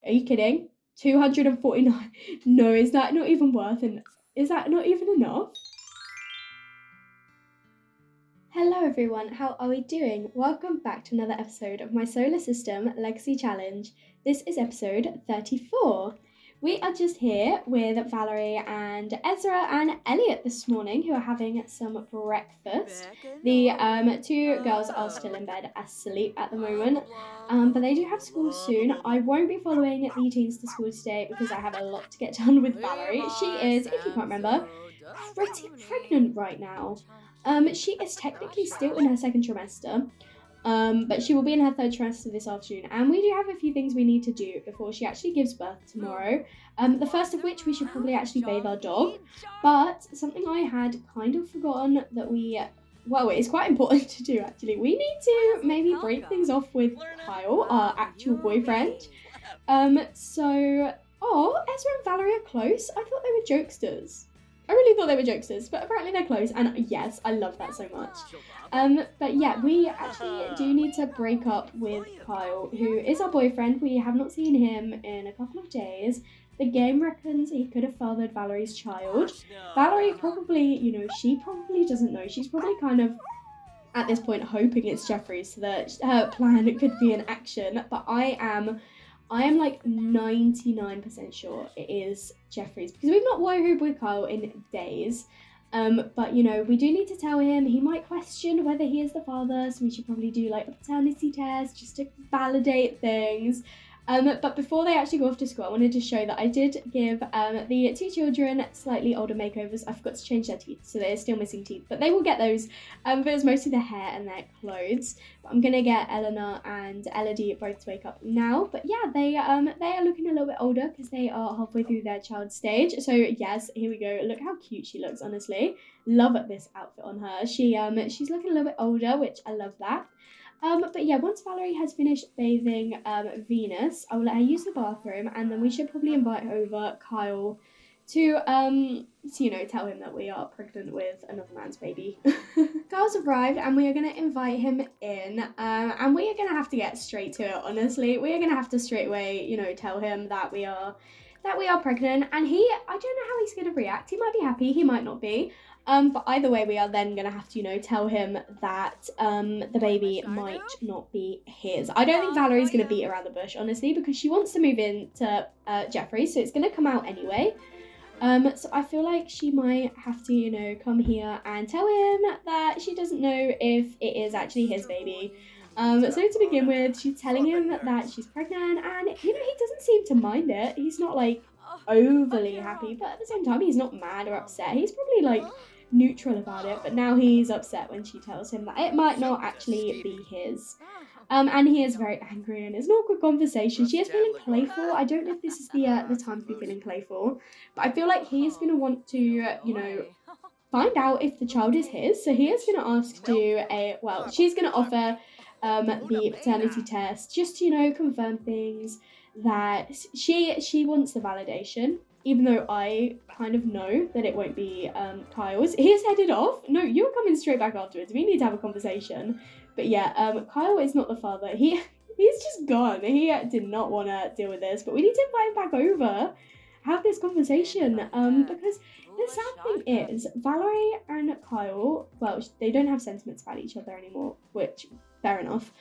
Are you kidding? 249. No, is that not even worth it? Is that not even enough? Hello everyone, how are we doing? Welcome back to another episode of my Solar System Legacy Challenge. This is episode 34. We are just here with Valerie and Ezra and Elliot this morning, who are having some breakfast. The two girls are still in bed asleep at the moment, but they do have school soon. I won't be following the teens to school today because I have a lot to get done with Valerie. She is, if you can't remember, pretty pregnant right now. She is technically still in her second trimester, but she will be in her third trimester this afternoon, and we do have a few things we need to do before she actually gives birth tomorrow. The first of which, we should probably actually bathe our dog, but something I had kind of forgotten that well, it's quite important to do actually. We need to maybe break things off with Kyle, our actual boyfriend. Ezra and Valerie are close. I thought they were jokesters. I really thought they were jokesters, but apparently they're close, and yes, I love that so much. But yeah, we actually do need to break up with Kyle, who is our boyfriend. We have not seen him in a couple of days. The game reckons he could have fathered Valerie's child. Valerie probably, she probably doesn't know. She's probably kind of, at this point, hoping it's Geoffrey so that her plan could be in action, but I am like 99% sure it is Geoffrey's, because we've not woohooed with Kyle in days. But we do need to tell him. He might question whether he is the father, so we should probably do like a paternity test just to validate things. But before they actually go off to school, I wanted to show that I did give the two children slightly older makeovers. I forgot to change their teeth, so they're still missing teeth, but they will get those. But it's mostly their hair and their clothes. But I'm gonna get Eleanor and Elodie both to wake up now. But yeah, they are looking a little bit older because they are halfway through their child stage. So yes, here we go. Look how cute she looks. Honestly, love this outfit on her. She's looking a little bit older, which I love that. But yeah, once Valerie has finished bathing Venus, I will let her use the bathroom, and then we should probably invite over Kyle to tell him that we are pregnant with another man's baby. Kyle's arrived, and we are going to invite him in, and we are going to have to get straight to it, honestly. We are going to have to straight away, tell him that we are pregnant, and I don't know how he's going to react. He might be happy, he might not be. But either way, we are then going to have to, tell him that the baby might not be his. I don't think Valerie's going to beat around the bush, honestly, because she wants to move in to Geoffrey, so it's going to come out anyway. So I feel like she might have to, come here and tell him that she doesn't know if it is actually his baby. So to begin with, she's telling him that she's pregnant, and, he doesn't seem to mind it. He's not, overly happy, but at the same time, he's not mad or upset. He's probably, neutral about it, but now he's upset when she tells him that it might not actually be his. And he is very angry, and it's an awkward conversation. She is feeling playful. I don't know if this is the time to be feeling playful, but I feel like he's going to want to, find out if the child is his. So he is going to ask to do she's going to offer the paternity test just to, confirm things, that she wants the validation, even though I kind of know that it won't be Kyle's. He's headed off. No, you're coming straight back afterwards. We need to have a conversation. But yeah, Kyle is not the father. He's just gone. He did not want to deal with this, but we need to invite him back over, have this conversation, because the sad thing is, Valerie and Kyle, they don't have sentiments about each other anymore, which, fair enough.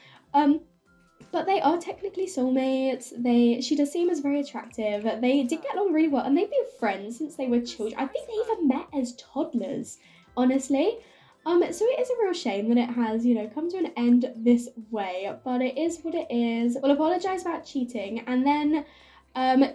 But they are technically soulmates. She does seem as very attractive. They did get along really well, and they've been friends since they were children. I think they even met as toddlers, honestly. So it is a real shame that it has, come to an end this way, but it is what it is. We'll apologise about cheating, and then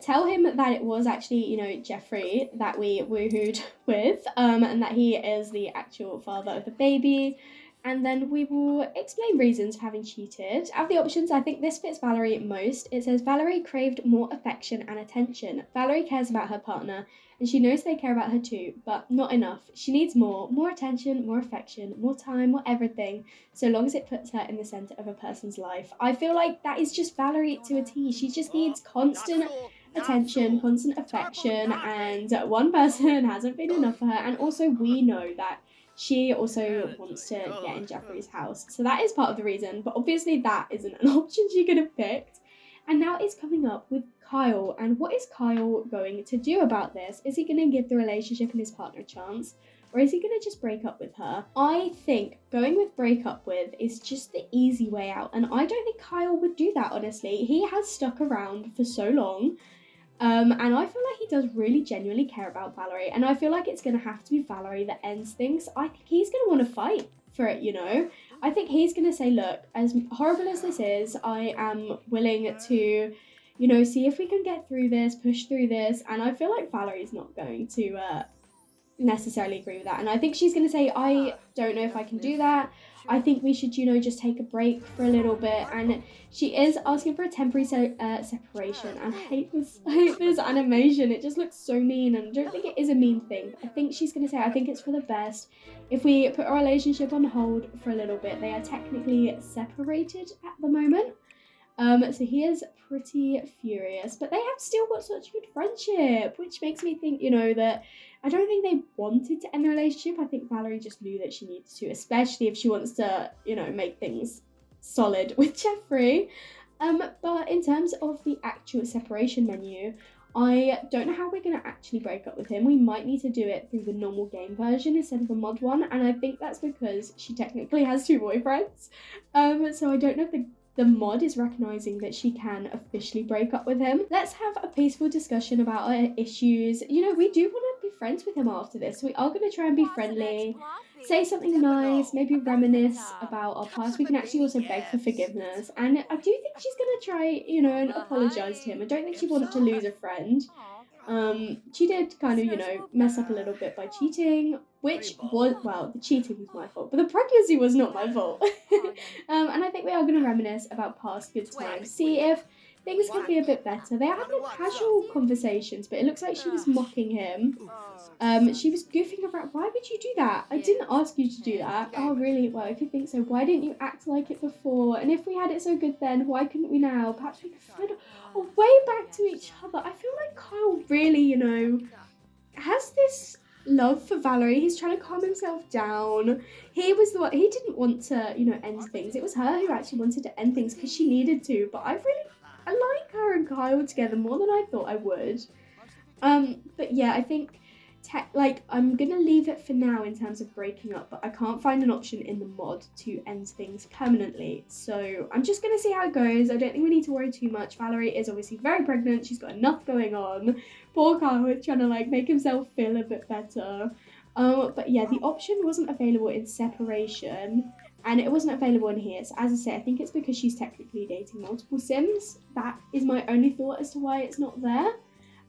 tell him that it was actually, Geoffrey that we woohooed with, and that he is the actual father of the baby. And then we will explain reasons for having cheated. Out of the options, I think this fits Valerie most. It says, Valerie craved more affection and attention. Valerie cares about her partner, and she knows they care about her too, but not enough. She needs more attention, more affection, more time, more everything, so long as it puts her in the centre of a person's life. I feel like that is just Valerie to a T. She just needs constant attention, constant affection, and one person hasn't been enough for her. And also, we know that she also wants to get in Geoffrey's house. So that is part of the reason, but obviously that isn't an option she could have picked. And now it's coming up with Kyle. And what is Kyle going to do about this? Is he going to give the relationship and his partner a chance? Or is he going to just break up with her? I think going with break up with is just the easy way out. And I don't think Kyle would do that, honestly. He has stuck around for so long. And I feel like he does really genuinely care about Valerie. And I feel like it's going to have to be Valerie that ends things. I think he's going to want to fight for it, you know? I think he's going to say, look, as horrible as this is, I am willing to, you know, see if we can get through this, push through this. And I feel like Valerie's not going to necessarily agree with that. And I think she's going to say, I don't know if I can do that. I think we should, you know, just take a break for a little bit. And she is asking for a temporary separation. And I hate this animation. It just looks so mean. And I don't think it is a mean thing. I think she's going to say, I think it's for the best if we put our relationship on hold for a little bit. They are technically separated at the moment. So he is pretty furious, but they have still got such good friendship, which makes me think, you know, that I don't think they wanted to end the relationship. I think Valerie just knew that she needed to, especially if she wants to, you know, make things solid with Geoffrey. But in terms of the actual separation menu, I don't know how we're going to actually break up with him. We might need to do it through the normal game version instead of the mod one, and I think that's because she technically has 2 boyfriends. So I don't know if the mod is recognizing that she can officially break up with him. Let's have a peaceful discussion about our issues. You know, we do want to be friends with him after this. We are going to try and be friendly, say something nice, maybe reminisce about our past. We can actually also beg for forgiveness. And I do think she's going to try, you know, and apologize to him. I don't think she wanted to lose a friend. She did kind of, you know, mess up a little bit by cheating, which was, well, the cheating was my fault, but the pregnancy was not my fault. And I think we are going to reminisce about past good times, see if things could be a bit better. They are having casual conversations, but it looks like she was mocking him. She was goofing around. Why would you do that? I didn't ask you to do that. Oh, really? Well, if you think so, why didn't you act like it before? And if we had it so good then, why couldn't we now? Perhaps we could find a way back to each other. I feel like Kyle really, you know, has this love for Valerie. He's trying to calm himself down. He was the one, he didn't want to, you know, end things. It was her who actually wanted to end things because she needed to. But I like her and Kyle together more than I thought I would. But yeah, I think I'm gonna leave it for now in terms of breaking up, but I can't find an option in the mod to end things permanently. So I'm just gonna see how it goes. I don't think we need to worry too much. Valerie is obviously very pregnant. She's got enough going on. Poor Kyle is trying to like make himself feel a bit better. But yeah, the option wasn't available in separation. And it wasn't available in here. So as I say, I think it's because she's technically dating multiple Sims. That is my only thought as to why it's not there.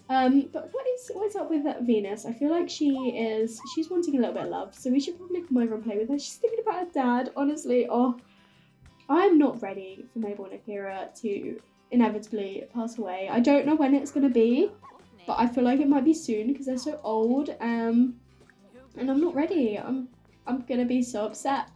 But what's up with Venus? I feel like she's wanting a little bit of love, so we should probably come over and play with her. She's thinking about her dad, honestly. Oh, I'm not ready for Mabel and Akira to inevitably pass away. I don't know when it's gonna be, but I feel like it might be soon because they're so old. And I'm not ready. I'm gonna be so upset,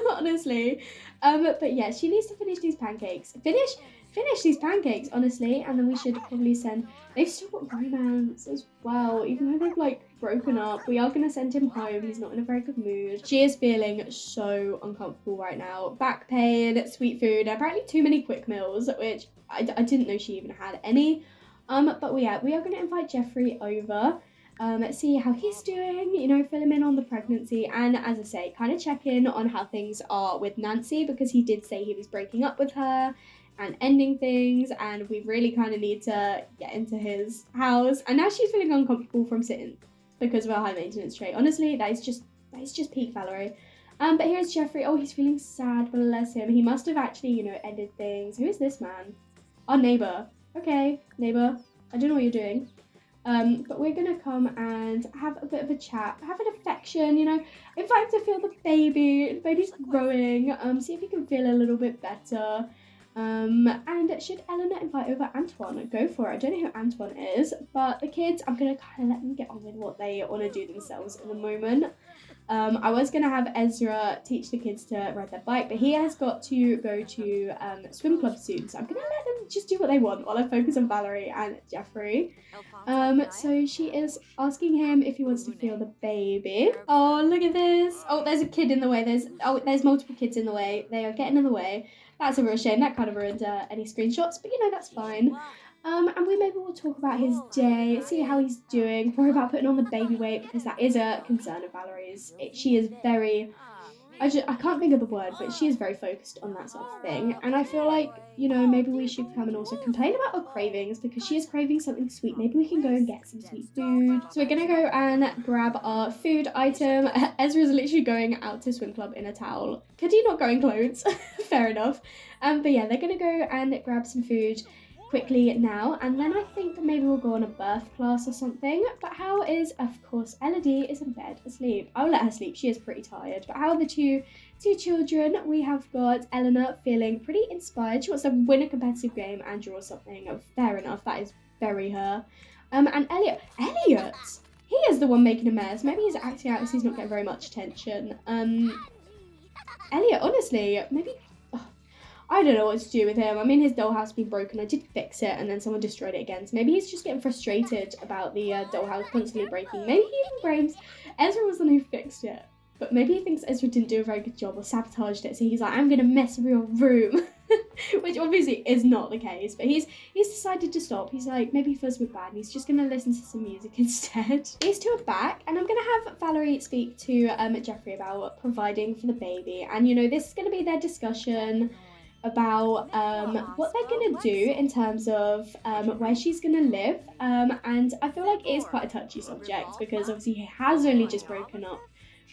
honestly. But yeah, she needs to finish these pancakes. Finish these pancakes, honestly, and then we should probably send. They've still got romance as well, even though they've like broken up. We are gonna send him home. He's not in a very good mood. She is feeling so uncomfortable right now. Back pain, sweet food, apparently too many quick meals, which I didn't know she even had any. But we are gonna invite Geoffrey over. See how he's doing, you know, fill him in on the pregnancy, and as I say, kind of check in on how things are with Nancy, because he did say he was breaking up with her and ending things, and we really kind of need to get into his house. And now she's feeling uncomfortable from sitting because of her high maintenance trait. Honestly, that is just peak Valerie. But here's Geoffrey. Oh, he's feeling sad, bless him. He must have actually, you know, ended things. Who is this man? Our neighbor. Okay, neighbor, I don't know what you're doing. But we're gonna come and have a bit of a chat, have an affection, you know, invite him to feel the baby. The baby's growing. See if he can feel a little bit better. And should Eleanor invite over Antoine? Go for it. I don't know who Antoine is, but the kids, I'm gonna kind of let them get on with what they want to do themselves in the moment. I was gonna have Ezra teach the kids to ride their bike, but he has got to go to swim club soon, so I'm gonna let them just do what they want while I focus on Valerie and Geoffrey. So she is asking him if he wants to feel the baby. Oh, look at this. Oh, there's a kid in the way. There's multiple kids in the way. They are getting in the way. That's a real shame. That kind of ruined any screenshots, but that's fine. And maybe we'll talk about his day, see how he's doing, worry about putting on the baby weight, because that is a concern of Valerie's. She is very, I can't think of the word, but she is very focused on that sort of thing. And I feel like, maybe we should come and also complain about her cravings, because she is craving something sweet. Maybe we can go and get some sweet food. So we're gonna go and grab our food item. Ezra's literally going out to swim club in a towel. Could he not go in clothes? Fair enough. But yeah, they're gonna go and grab some food quickly now, and then I think that maybe we'll go on a birth class or something. But how is, of course, Elodie is in bed asleep. I'll let her sleep, she is pretty tired. But how are the two children? We have got Eleanor feeling pretty inspired. She wants to win a competitive game and draw something. Fair enough, that is very her. And Elliot, he is the one making a mess. Maybe he's acting out as he's not getting very much attention. Elliot, honestly, maybe, I don't know what to do with him. I mean, his dollhouse has been broken. I did fix it, and then someone destroyed it again. So maybe he's just getting frustrated about the dollhouse constantly breaking. Maybe he even blames Ezra was the one who fixed it. But maybe he thinks Ezra didn't do a very good job or sabotaged it. So he's like, I'm going to mess with your room. Which obviously is not the case. But he's decided to stop. He's like, maybe he feels a bit bad, and he's just going to listen to some music instead. These two are back, and I'm going to have Valerie speak to Geoffrey about providing for the baby. And, this is going to be their discussion about what they're going to do in terms of where she's going to live, and I feel like it is quite a touchy subject, because obviously he has only just broken up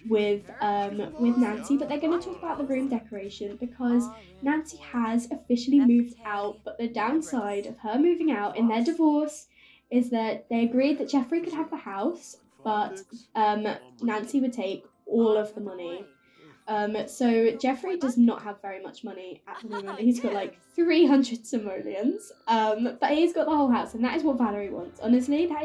with Nancy, but they're going to talk about the room decoration, because Nancy has officially moved out. But the downside of her moving out in their divorce is that they agreed that Geoffrey could have the house, but Nancy would take all of the money. So Geoffrey does not have very much money at the moment. He's got like 300 simoleons, but he's got the whole house, and that is what Valerie wants. Honestly, that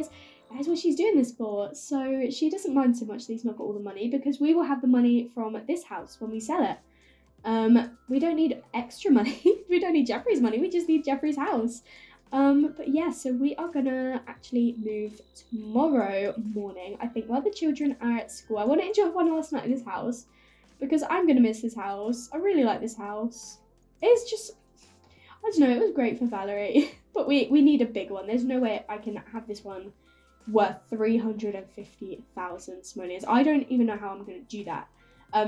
is what she's doing this for. So she doesn't mind so much that he's not got all the money, because we will have the money from this house when we sell it. We don't need extra money. We don't need Geoffrey's money. We just need Geoffrey's house. But yeah, so we are gonna actually move tomorrow morning, I think, while the children are at school. I want to enjoy one last night in this house, because I'm going to miss this house. I really like this house. It's just, I don't know, it was great for Valerie. But we need a big one. There's no way I can have this one worth 350,000 simoleons. I don't even know how I'm going to do that.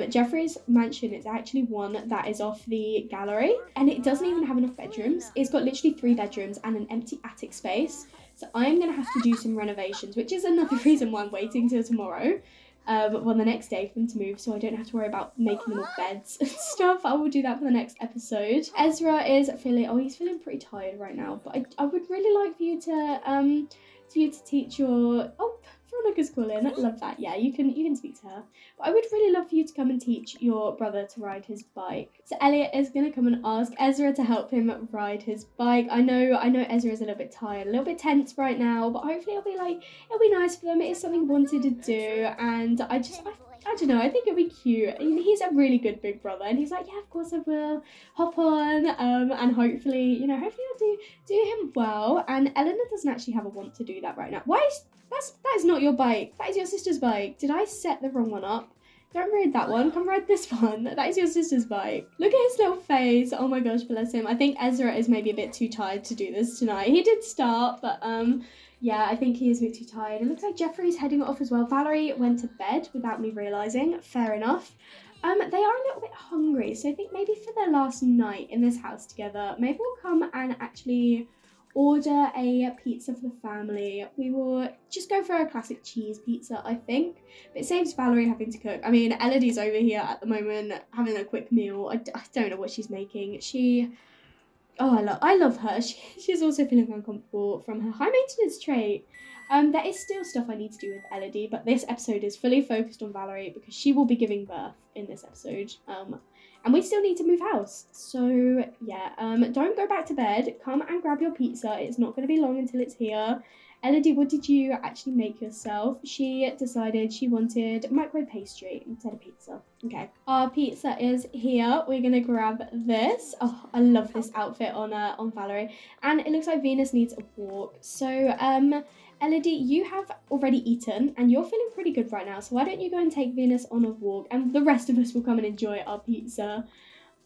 Geoffrey's mansion is actually one that is off the gallery, and it doesn't even have enough bedrooms. It's got literally 3 bedrooms and an empty attic space. So I'm going to have to do some renovations, which is another reason why I'm waiting till tomorrow. The next day for them to move, so I don't have to worry about making them all beds and stuff. I will do that for the next episode. Ezra is he's feeling pretty tired right now, but I would really like for you to teach your, Veronica's calling, I love that. Yeah, you can speak to her. But I would really love for you to come and teach your brother to ride his bike. So Elliot is going to come and ask Ezra to help him ride his bike. I know Ezra is a little bit tired, a little bit tense right now, but hopefully it'll be nice for them. It is something he wanted to do, and I don't know, I think it'll be cute. He's a really good big brother, and he's like, yeah, of course I will. Hop on, and hopefully I'll do him well. And Eleanor doesn't actually have a want to do that right now. That is not your bike. That is your sister's bike. Did I set the wrong one up? Don't ride that one. Come ride this one. That is your sister's bike. Look at his little face. Oh my gosh, bless him. I think Ezra is maybe a bit too tired to do this tonight. He did start, but yeah, I think he is a bit too tired. It looks like Geoffrey's heading off as well. Valerie went to bed without me realising. Fair enough. They are a little bit hungry, so I think maybe for their last night in this house together, maybe we'll come and actually order a pizza for the family. We will just go for a classic cheese pizza, I think. But it saves Valerie having to cook. I mean, Elodie's over here at the moment having a quick meal. I don't know what she's making. I love her. She's also feeling uncomfortable from her high maintenance trait. There is still stuff I need to do with Elodie, but this episode is fully focused on Valerie because she will be giving birth in this episode. And we still need to move house. So yeah, don't go back to bed. Come and grab your pizza. It's not going to be long until it's here. Elodie, what did you actually make yourself? She decided she wanted microwave pastry instead of pizza. Okay, our pizza is here. We're gonna grab this. Oh, I love this outfit on Valerie, and it looks like Venus needs a walk. So Elodie, you have already eaten and you're feeling pretty good right now. So why don't you go and take Venus on a walk, and the rest of us will come and enjoy our pizza.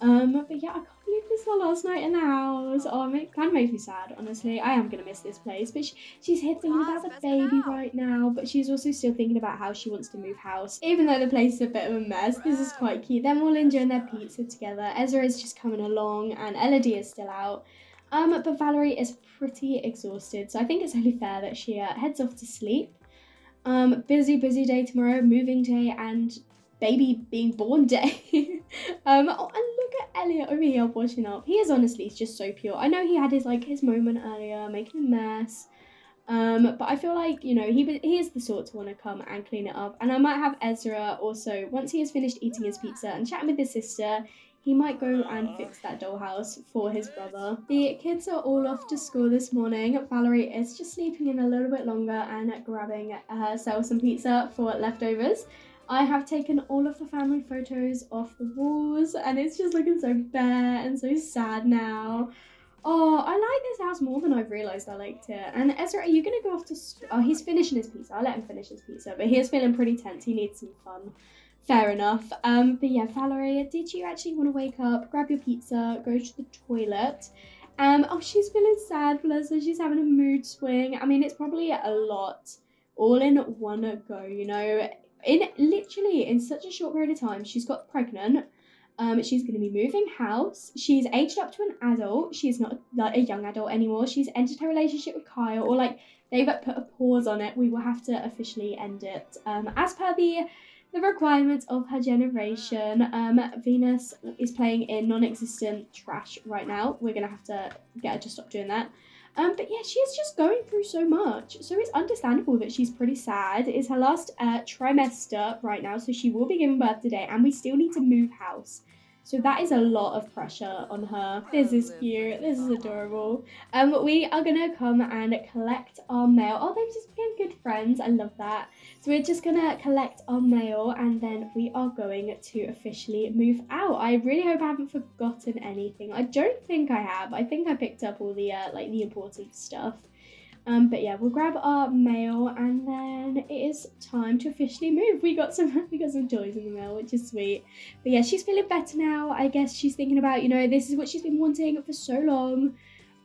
But yeah, I can't believe this is our last night in the house. Oh, it kind of makes me sad, honestly. I am gonna miss this place, but she's here thinking about the baby right now, but she's also still thinking about how she wants to move house. Even though the place is a bit of a mess, this is quite cute. Them all enjoying their pizza together. Ezra is just coming along, and Elodie is still out. But Valerie is pretty exhausted, so I think it's only fair that she heads off to sleep. Busy day tomorrow, moving day, and baby being born day. Oh, and look at Elliot over here washing up. He is honestly just so pure. I know he had his moment earlier, making a mess. But I feel like, you know, he is the sort to want to come and clean it up. And I might have Ezra also, once he has finished eating his pizza and chatting with his sister, he might go and fix that dollhouse for his brother. The kids are all off to school this morning. Valerie is just sleeping in a little bit longer and grabbing herself some pizza for leftovers. I have taken all of the family photos off the walls, and it's just looking so bare and so sad now. Oh, I like this house more than I've realised I liked it. And Ezra, are you going to go off to... Oh, he's finishing his pizza. I'll let him finish his pizza. But he is feeling pretty tense. He needs some fun. Fair enough. But yeah, Valerie, did you actually want to wake up, grab your pizza, go to the toilet? Oh, she's feeling sad, bless her. She's having a mood swing. I mean, it's probably a lot all in one go, you know. In such a short period of time, she's got pregnant. She's going to be moving house. She's aged up to an adult. She's not like a young adult anymore. She's entered her relationship with Kyle, or like they've put a pause on it. We will have to officially end it. As per the requirements of her generation. Venus is playing in non-existent trash right now. We're going to have to get her to stop doing that. But yeah, she is just going through so much. So it's understandable that she's pretty sad. It's her last trimester right now, so she will be giving birth today, and we still need to move house. So that is a lot of pressure on her. This is cute. This is adorable. We are going to come and collect our mail. Oh, they've just become good friends. I love that. So we're just going to collect our mail, and then we are going to officially move out. I really hope I haven't forgotten anything. I don't think I have. I think I picked up all the the important stuff. But yeah, we'll grab our mail, and then it is time to officially move. We got some toys in the mail, which is sweet. But yeah, she's feeling better now. I guess she's thinking about, you know, this is what she's been wanting for so long.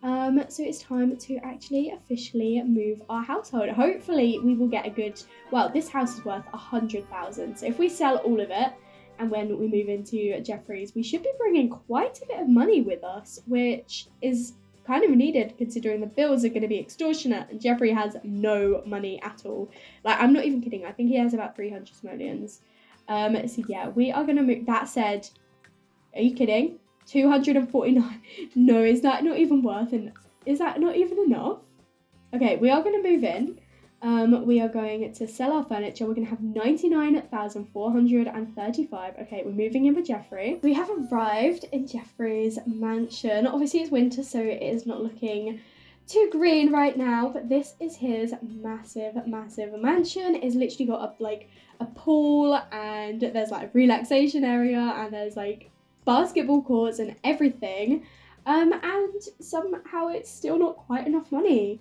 So it's time to actually officially move our household. Hopefully we will get a good, well, this house is worth 100,000. So if we sell all of it, and when we move into Geoffrey's, we should be bringing quite a bit of money with us, which is kind of needed considering the bills are going to be extortionate, and Geoffrey has no money at all. Like, I'm not even kidding. I think he has about 300 simoleons. So yeah, we are going to move. That said, are you kidding? 249. No, is that not even worth it? Is that not even enough? Okay, we are going to move in. We are going to sell our furniture. We're going to have 99,435. Okay, we're moving in with Geoffrey. We have arrived in Geoffrey's mansion. Obviously, it's winter, so it is not looking too green right now, but this is his massive mansion. It's literally got a pool, and there's like a relaxation area, and there's like basketball courts and everything. And somehow it's still not quite enough money.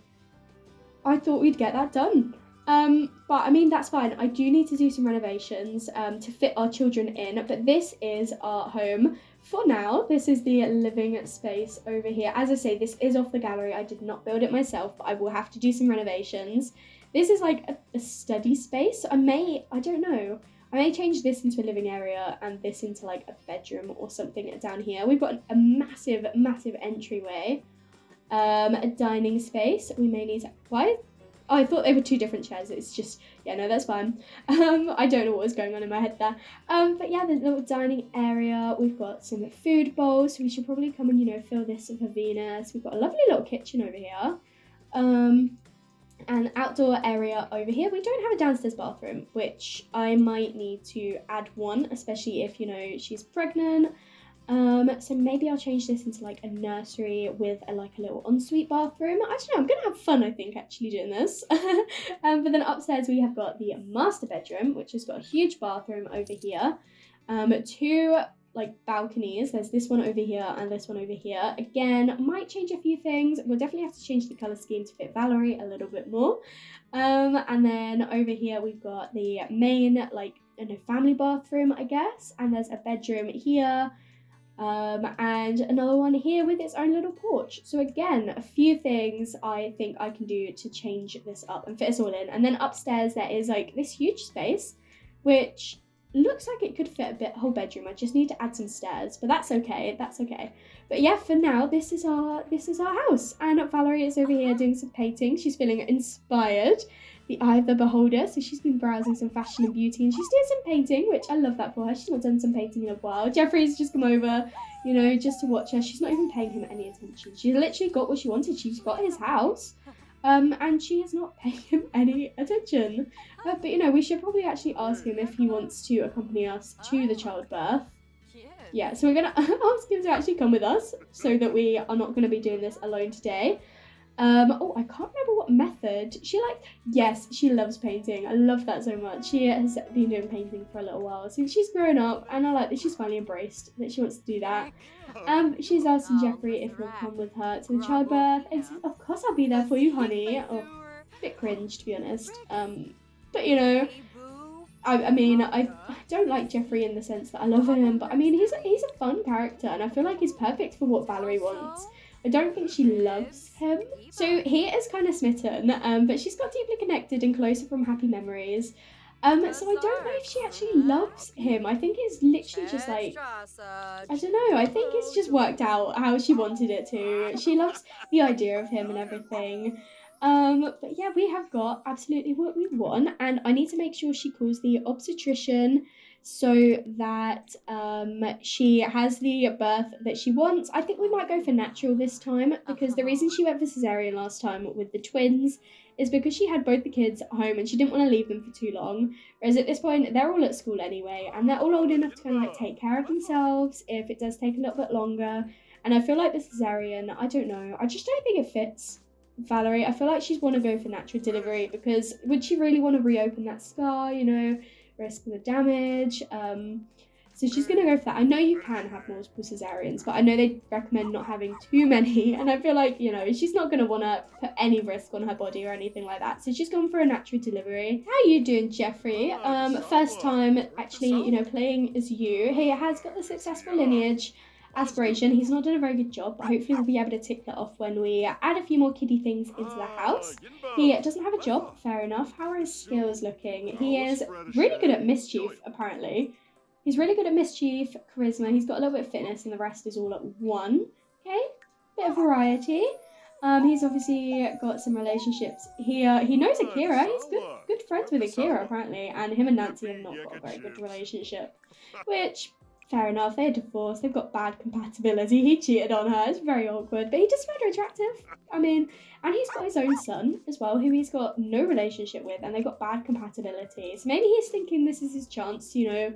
I thought we'd get that done. But I mean, that's fine. I do need to do some renovations to fit our children in, but this is our home for now. This is the living space over here. As I say, this is off the gallery. I did not build it myself, but I will have to do some renovations. This is like a study space. I don't know. I may change this into a living area and this into like a bedroom or something down here. We've got a massive entryway. A dining space. We may need to... Why? Oh, I thought they were two different chairs. It's just... Yeah, no, that's fine. I don't know what was going on in my head there. But yeah, there's a little dining area. We've got some food bowls, so we should probably come and, you know, fill this for Venus. We've got a lovely little kitchen over here. An outdoor area over here. We don't have a downstairs bathroom, which I might need to add one, especially if, you know, she's pregnant. So maybe I'll change this into like a nursery with a little ensuite bathroom. I don't know, I'm gonna have fun, I think, actually doing this. But then upstairs we have got the master bedroom, which has got a huge bathroom over here. Two balconies. There's this one over here and this one over here. Again, might change a few things. We'll definitely have to change the colour scheme to fit Valerie a little bit more. And then over here we've got the main family bathroom, I guess. And there's a bedroom here. And another one here with its own little porch. So again, a few things I think I can do to change this up and fit us all in. And then upstairs there is like this huge space, which looks like it could fit a whole bedroom. I just need to add some stairs, but that's okay. But yeah, for now, this is our house. And Valerie is over here doing some painting. She's feeling inspired. The eye of the beholder. So she's been browsing some fashion and beauty and she's doing some painting, which I love that for her. She's not done some painting in a while. Geoffrey's just come over, you know, just to watch her. She's not even paying him any attention. She literally got what she wanted. She's got his house. And she is not paying him any attention. But you know, we should probably actually ask him if he wants to accompany us to the childbirth. Yeah, so we're gonna ask him to actually come with us so that we are not gonna be doing this alone today. Oh, I can't remember what method. Yes, she loves painting. I love that so much. She has been doing painting for a little while. So she's grown up and I like that she's finally embraced that she wants to do that. She's asking Geoffrey if he'll come with her to the childbirth. And so, of course I'll be there for you, honey. Oh, a bit cringe to be honest. But you know, I mean, I don't like Geoffrey in the sense that I love him, but I mean, he's a fun character and I feel like he's perfect for what Valerie wants. I don't think she loves him. So he is kind of smitten, but she's got deeply connected and closer from happy memories. So I don't know if she actually loves him. I think it's literally just like, I don't know, I think it's just worked out how she wanted it to. She loves the idea of him and everything. But yeah, we have got absolutely what we want, and I need to make sure she calls the obstetrician so that she has the birth that she wants. I think we might go for natural this time because the reason she went for cesarean last time with the twins is because she had both the kids at home and she didn't want to leave them for too long. Whereas at this point, they're all at school anyway and they're all old enough to kind of like take care of themselves if it does take a little bit longer. And I feel like the cesarean, I don't know, I just don't think it fits Valerie. I feel like she'd want to go for natural delivery because would she really want to reopen that scar, you know, risk the damage? So she's going to go for that. I know you can have multiple cesareans, but I know they recommend not having too many. And I feel like, you know, she's not going to want to put any risk on her body or anything like that. So she's gone for a natural delivery. How are you doing, Geoffrey? First time actually, you know, playing as you. He has got the successful lineage aspiration. He's not done a very good job, but hopefully we'll be able to tick that off when we add a few more kiddie things into the house. He doesn't have a job, fair enough. How are his skills looking? He is really good at mischief, apparently. He's really good at mischief, charisma. He's got a little bit of fitness and the rest is all at 1. Okay, bit of variety. He's obviously got some relationships. He knows Akira. He's good friends with Akira, apparently. And him and Nancy have not got a very good relationship, which... fair enough, they're divorced, they've got bad compatibility, he cheated on her, it's very awkward, but he does find her attractive. I mean, and he's got his own son as well, who he's got no relationship with, and they've got bad compatibility. So maybe he's thinking this is his chance to, you know,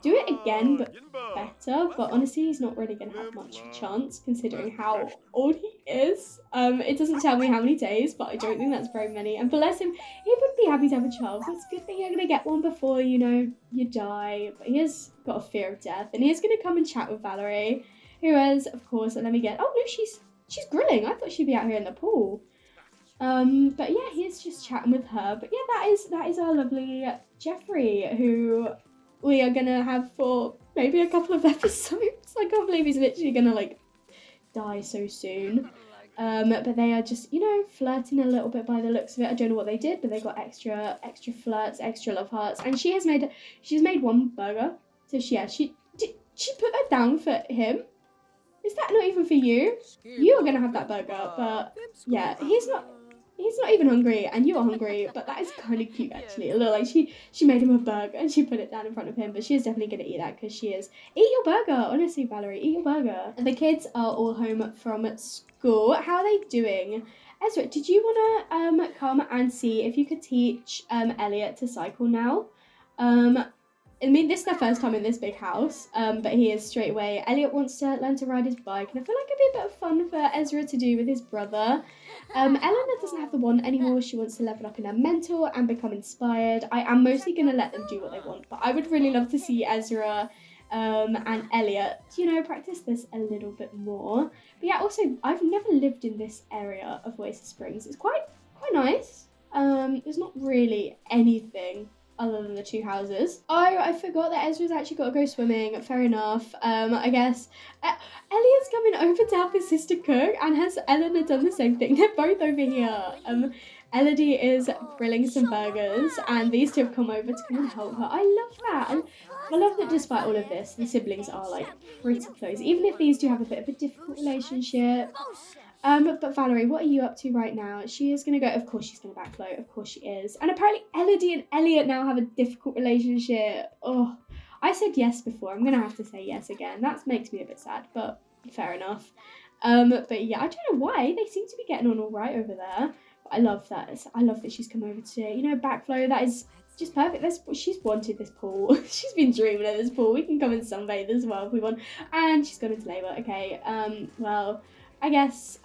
do it again, but better. But honestly, he's not really going to have much of a chance, considering how old he is. It doesn't tell me how many days, but I don't think that's very many. And bless him, he would be happy to have a child. It's a good thing you're going to get one before, you know, you die. But he has got a fear of death, and he is going to come and chat with Valerie, who is, of course, let me get... oh, no, she's grilling. I thought she'd be out here in the pool. But yeah, he's just chatting with her. But yeah, that is our lovely Geoffrey, who... we are gonna have for maybe a couple of episodes. I can't believe he's literally gonna like die so soon. But they are just, you know, flirting a little bit by the looks of it. I don't know what they did, but they got extra flirts, extra love hearts. And she's made one burger. So she put that down for him. Is that not even for you? You are gonna have that burger, but yeah, he's not even hungry, and you are hungry, but that is kind of cute, actually. A little like she made him a burger, and she put it down in front of him, but she is definitely going to eat that, because she is... eat your burger! Honestly, Valerie, eat your burger. And the kids are all home from school. How are they doing? Ezra, did you want to come and see if you could teach Elliot to cycle now? I mean, this is their first time in this big house, but he is straight away. Elliot wants to learn to ride his bike, and I feel like it'd be a bit of fun for Ezra to do with his brother. Eleanor doesn't have the wand anymore. She wants to level up in her mental and become inspired. I am mostly going to let them do what they want, but I would really love to see Ezra and Elliot, you know, practice this a little bit more. But yeah, also, I've never lived in this area of Oasis Springs. It's quite nice. There's not really anything other than the two houses. Oh, I forgot that Ezra's actually got to go swimming. Fair enough. I guess Elliot's coming over to help his sister cook, and has Eleanor done the same thing? They're both over here. Elodie is grilling some burgers, and these two have come over to come and help her. I love that. And I love that despite all of this, the siblings are like pretty close, even if these two have a bit of a difficult relationship. But Valerie, what are you up to right now? She is gonna go, of course she's gonna backfloat, of course she is. And apparently Elodie and Elliot now have a difficult relationship. Oh, I said yes before, I'm gonna have to say yes again. That makes me a bit sad, but fair enough. But yeah, I don't know why, they seem to be getting on all right over there. But I love that. I love that she's come over to, you know, backflow. That is just perfect. She's wanted this pool. She's been dreaming of this pool. We can come and sunbathe as well if we want. And she's gone into labour. Okay, well, I guess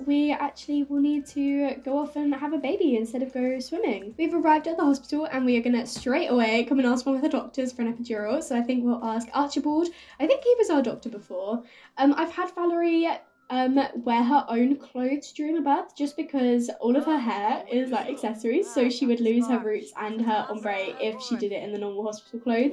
we actually will need to go off and have a baby instead of go swimming. We've arrived at the hospital and we are gonna straight away come and ask one of the doctors for an epidural. So I think we'll ask Archibald. I think he was our doctor before. I've had Valerie wear her own clothes during the birth just because all of her hair is like accessories, so she would lose her roots and her ombre if she did it in the normal hospital clothes.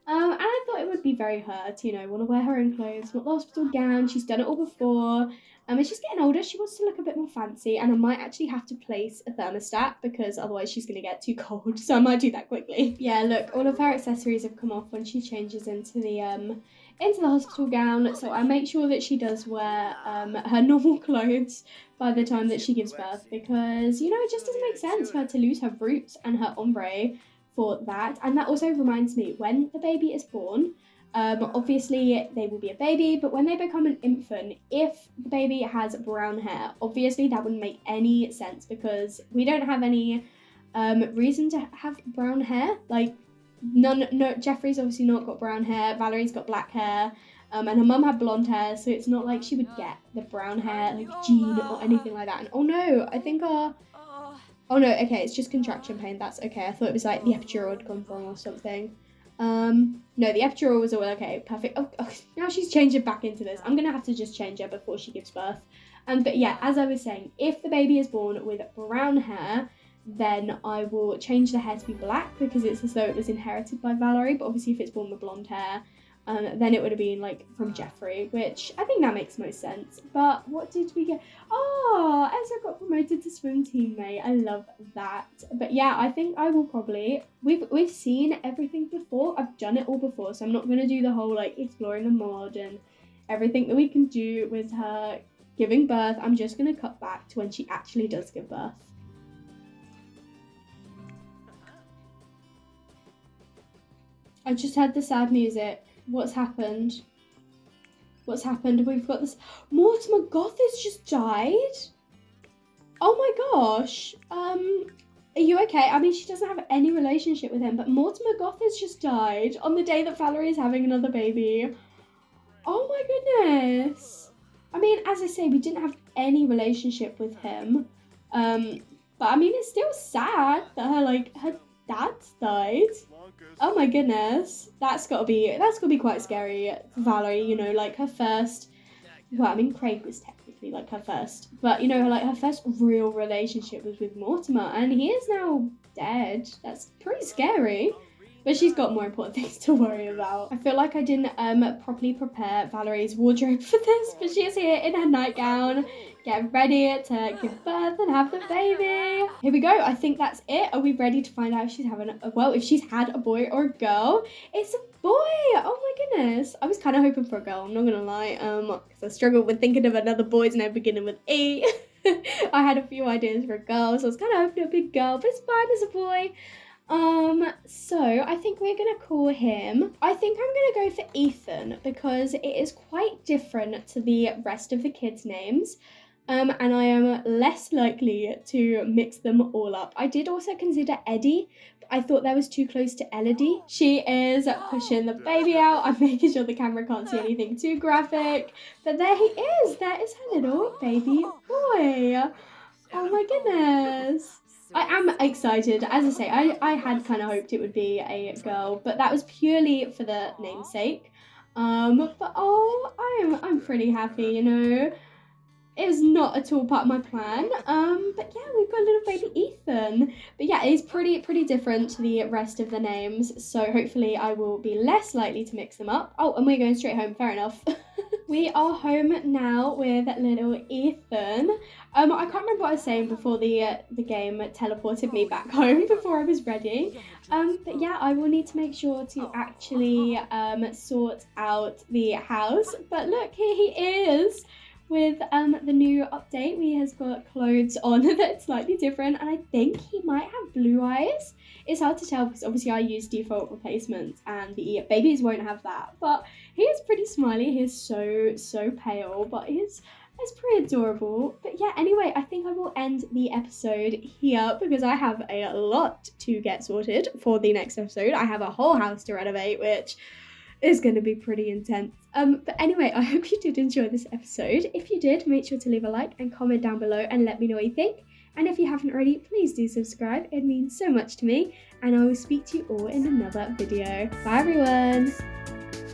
And I thought it would be very her to, you know, want to wear her own clothes, not the hospital gown. She's done it all before. And she's getting older, she wants to look a bit more fancy, and I might actually have to place a thermostat because otherwise she's going to get too cold, so I might do that quickly. Yeah, look, all of her accessories have come off when she changes into the hospital gown, so I make sure that she does wear her normal clothes by the time that she gives birth, because, you know, it just doesn't make sense for her to lose her roots and her ombre for that. And that also reminds me, when the baby is born, obviously they will be a baby, but when they become an infant, if the baby has brown hair, obviously that wouldn't make any sense because we don't have any reason to have brown hair. Like, no, Geoffrey's obviously not got brown hair, Valerie's got black hair, and her mum had blonde hair, so it's not like she would get the brown hair like gene or anything like that. And oh no, I think oh no, okay, it's just contraction pain, that's okay. I thought it was like the epidural had gone wrong or something. No, the epidural was all okay, perfect. Oh, now she's changing back into this. I'm gonna have to just change her before she gives birth. But yeah, as I was saying, if the baby is born with brown hair, then I will change the hair to be black because it's as though it was inherited by Valerie. But obviously if it's born with blonde hair, then it would have been like from Geoffrey, which I think that makes most sense. But what did we get? Oh, Ezra got promoted to swim teammate. I love that. But yeah, I think I will probably, we've seen everything before. I've done it all before, so I'm not going to do the whole like exploring the mod and everything that we can do with her giving birth. I'm just going to cut back to when she actually does give birth. I just had the sad music. What's happened? What's happened? We've got this. Mortimer Goth has just died? Oh my gosh. Are you okay? I mean, she doesn't have any relationship with him, but Mortimer Goth has just died on the day that Valerie is having another baby. Oh my goodness. I mean, as I say, we didn't have any relationship with him. But I mean, it's still sad that her dad died. Oh my goodness, that's gotta be quite scary for Valerie, you know, like her first, well, I mean, Craig was technically like her first, but you know, like her first real relationship was with Mortimer, and he is now dead. That's pretty scary, but she's got more important things to worry about. I feel like I didn't properly prepare Valerie's wardrobe for this, but she is here in her nightgown, getting ready to give birth and have the baby. Here we go. I think that's it. Are we ready to find out if she's having if she's had a boy or a girl? It's a boy. Oh my goodness. I was kind of hoping for a girl, I'm not gonna lie, because I struggled with thinking of another boy's name beginning with E. I had a few ideas for a girl, so I was kind of hoping a big girl, but it's fine as a boy. So I think we're gonna call him, I think I'm gonna go for Ethan because it is quite different to the rest of the kids' names. And I am less likely to mix them all up. I did also consider Eddie, but I thought that was too close to Elodie. She is pushing the baby out. I'm making sure the camera can't see anything too graphic. But there he is. There is her little baby boy. Oh my goodness. I am excited. As I say, I had kind of hoped it would be a girl, but that was purely for the namesake. But oh, I'm pretty happy, you know. it was not at all part of my plan. But yeah, we've got little baby Ethan. But yeah, it's pretty different to the rest of the names, so hopefully I will be less likely to mix them up. Oh, and we're going straight home, fair enough. We are home now with little Ethan. I can't remember what I was saying before the game teleported me back home before I was ready. But yeah, I will need to make sure to actually sort out the house. But look, here he is with the new update. He has got clothes on that's slightly different, and I think he might have blue eyes. It's hard to tell because obviously I use default replacements and the babies won't have that, but he is pretty smiley. He is so pale, but it's pretty adorable. But yeah, anyway, I think I will end the episode here because I have a lot to get sorted for the next episode. I have a whole house to renovate, which is going to be pretty intense. But anyway, I hope you did enjoy this episode. If you did, make sure to leave a like and comment down below and let me know what you think. And if you haven't already, please do subscribe. It means so much to me. And I will speak to you all in another video. Bye everyone!